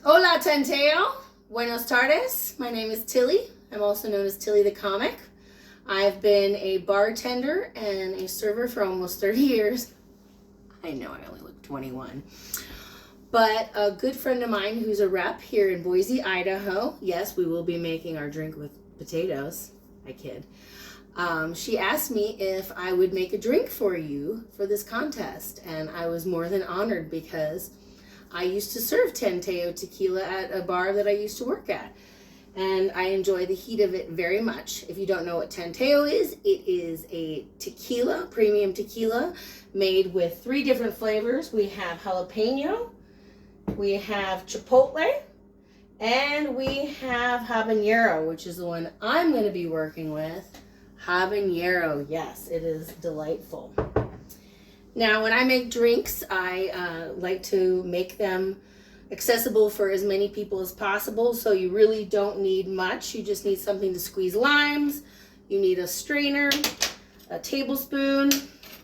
Hola Tanteo, buenos tardes. My name is Tilly. I'm also known as Tilly the Comic. I've been a bartender and a server for almost 30 years. I know I only look 21. But a good friend of mine who's a rep here in Boise, Idaho, yes, we will be making our drink with potatoes. I kid. She asked me if I would make a drink for you for this contest, and I was more than honored because I used to serve Tanteo tequila at a bar that I used to work at, and I enjoy the heat of it very much. If you don't know what Tanteo is, it is a tequila, premium tequila, made with 3 different flavors. We have jalapeno, we have chipotle, and we have habanero, which is the one I'm going to be working with. Habanero, yes, it is delightful. Now, when I make drinks, I like to make them accessible for as many people as possible, so you really don't need much. You just need something to squeeze limes. You need a strainer, a tablespoon,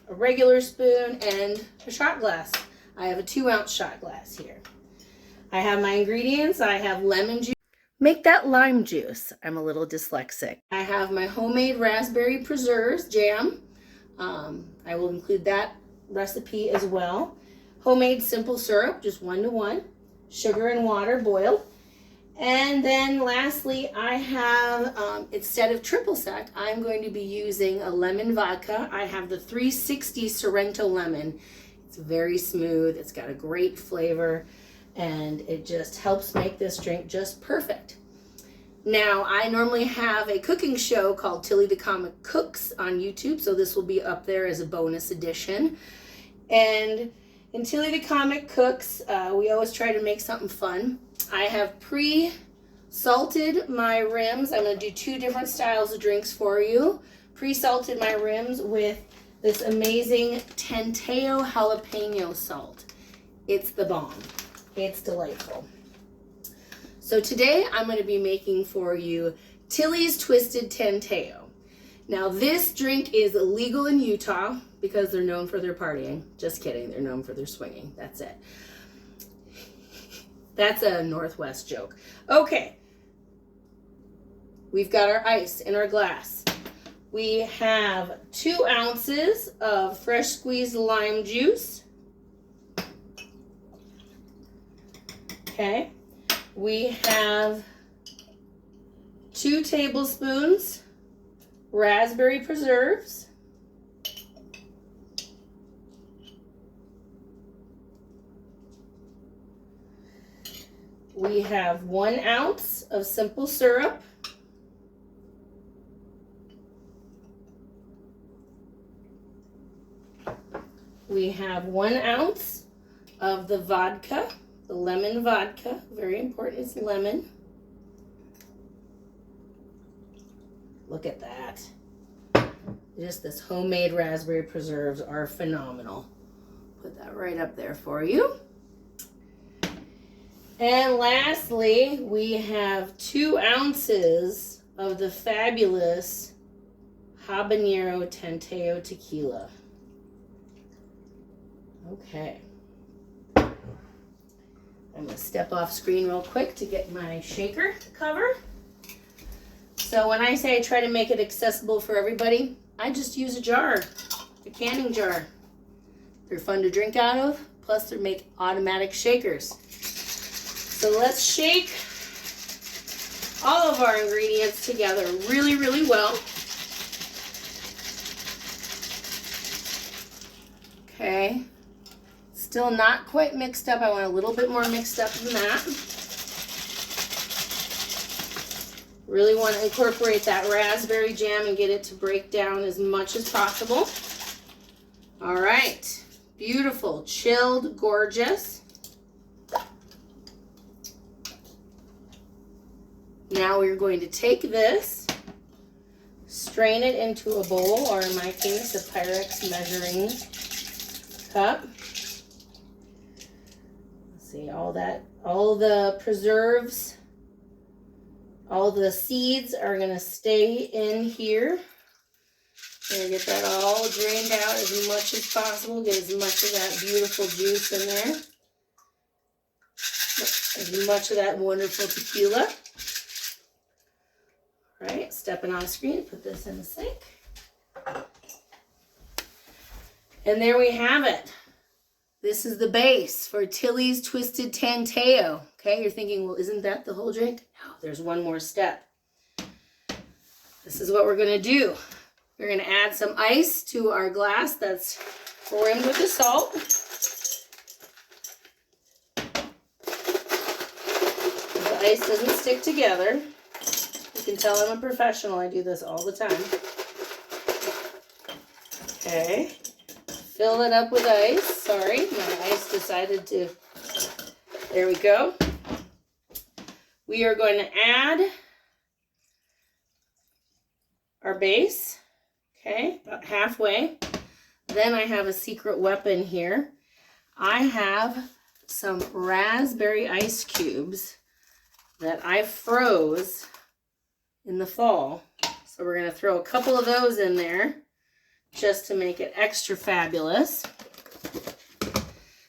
a regular spoon, and a shot glass. I have a 2-ounce shot glass here. I have my ingredients. I have lemon juice. Make that lime juice. I'm a little dyslexic. I have my homemade raspberry preserves jam. I will include that recipe as well. Homemade simple syrup, just 1-to-1. Sugar and water boiled. And then lastly, I have, instead of triple sec, I'm going to be using a lemon vodka. I have the 360 Sorrento lemon. It's very smooth. It's got a great flavor, and it just helps make this drink just perfect. Now, I normally have a cooking show called Tilly the Comic Cooks on YouTube, so this will be up there as a bonus edition. And in Tilly the Comic Cooks, we always try to make something fun. I have pre-salted my rims. I'm going to do 2 different styles of drinks for you. Pre-salted my rims with this amazing Tanteo jalapeno salt. It's the bomb. It's delightful. So today I'm going to be making for you Tilly's Twisted Tanteo. Now this drink is illegal in Utah because they're known for their partying. Just kidding, they're known for their swinging. That's it. That's a Northwest joke. Okay, we've got our ice in our glass. We have 2 ounces of fresh squeezed lime juice. Okay, we have 2 tablespoons raspberry preserves. We have 1 ounce of simple syrup. We have 1 ounce of the vodka. The lemon vodka, very important, it's lemon. Look at that. Just this homemade raspberry preserves are phenomenal. Put that right up there for you. And lastly, we have 2 ounces of the fabulous Habanero Tanteo tequila. Okay. I'm going to step off screen real quick to get my shaker cover. So when I say I try to make it accessible for everybody, I just use a jar, a canning jar. They're fun to drink out of, plus they make automatic shakers. So let's shake all of our ingredients together really, really well. Okay. Still not quite mixed up. I want a little bit more mixed up than that. Really want to incorporate that raspberry jam and get it to break down as much as possible. All right. Beautiful, chilled, gorgeous. Now we're going to take this, strain it into a bowl, or in my case, a Pyrex measuring cup. See, all the preserves, all the seeds are going to stay in here. And get that all drained out as much as possible. Get as much of that beautiful juice in there. as much of that wonderful tequila. All right, stepping on the screen, put this in the sink. And there we have it. This is the base for Tilly's Twisted Tanteo. Okay, you're thinking, well, isn't that the whole drink? No, there's one more step. This is what we're gonna do. We're gonna add some ice to our glass that's rimmed with the salt. The ice doesn't stick together. You can tell I'm a professional. I do this all the time. Okay. Fill it up with ice. Sorry, my ice decided to... There we go. We are going to add our base. Okay, about halfway. Then I have a secret weapon here. I have some raspberry ice cubes that I froze in the fall. So we're going to throw a couple of those in there just to make it extra fabulous.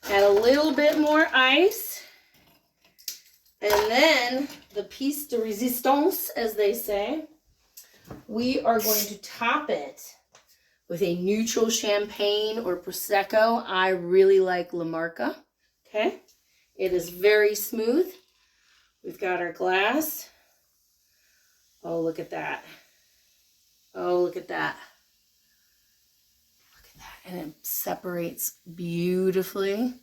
Add a little bit more ice. And then the piece de resistance, as they say, we are going to top it with a neutral champagne or Prosecco. I really like La Marca. Okay. It is very smooth. We've got our glass. Oh, look at that. Oh, look at that. Look at that. And it separates beautifully.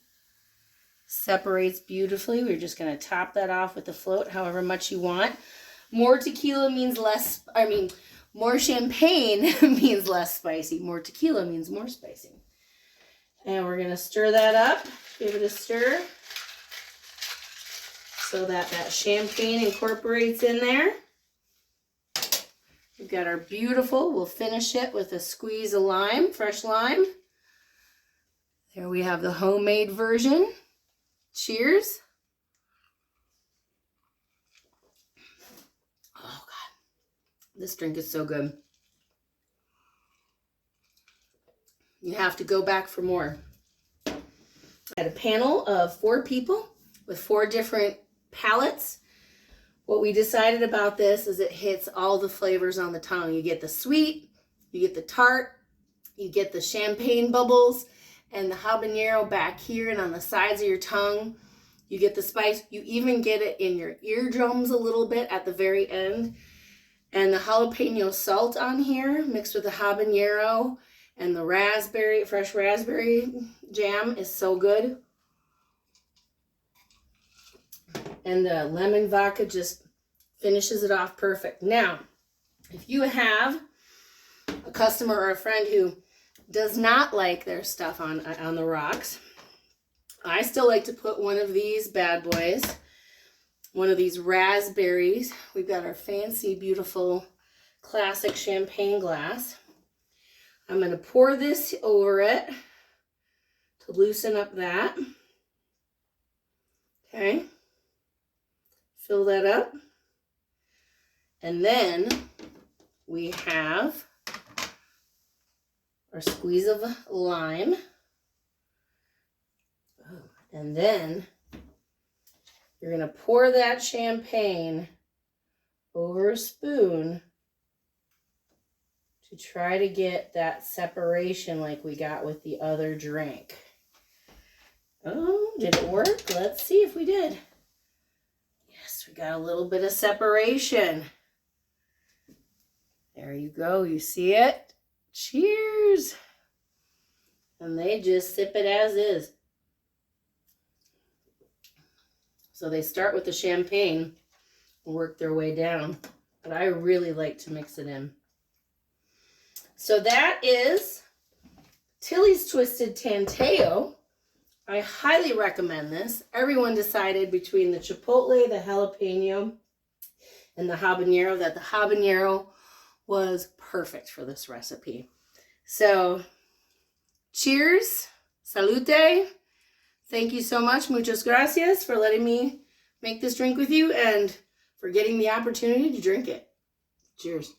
Separates beautifully. We're just going to top that off with the float however much you want. More tequila means less, more champagne means less spicy. More tequila means more spicy. And we're going to stir that up. Give it a stir so that that champagne incorporates in there. We've got our beautiful, we'll finish it with a squeeze of lime, fresh lime. There we have the homemade version. Cheers. Oh God, this drink is so good. You have to go back for more. I had a panel of 4 people with 4 different palates. What we decided about this is it hits all the flavors on the tongue. You get the sweet, you get the tart, you get the champagne bubbles, and the habanero back here and on the sides of your tongue. You get the spice. You even get it in your eardrums a little bit at the very end. And the jalapeno salt on here mixed with the habanero and the raspberry, fresh raspberry jam is so good. And the lemon vodka just finishes it off perfect. Now, if you have a customer or a friend who does not like their stuff on the rocks, I still like to put one of these bad boys, one of these raspberries. We've got our fancy, beautiful, classic champagne glass. I'm going to pour this over it to loosen up that. Okay. Fill that up. And then we have our squeeze of lime. And then you're going to pour that champagne over a spoon to try to get that separation like we got with the other drink. Oh, did it work? Let's see if we did. Yes, we got a little bit of separation. There you go. You see it? Cheers. And they just sip it as is. So they start with the champagne and work their way down. But I really like to mix it in. So that is Tilly's Twisted Tanteo. I highly recommend this. Everyone decided between the chipotle, the jalapeno, and the habanero that the habanero was perfect for this recipe. So, cheers, salute. Thank you so much, muchas gracias, for letting me make this drink with you and for getting the opportunity to drink it. Cheers.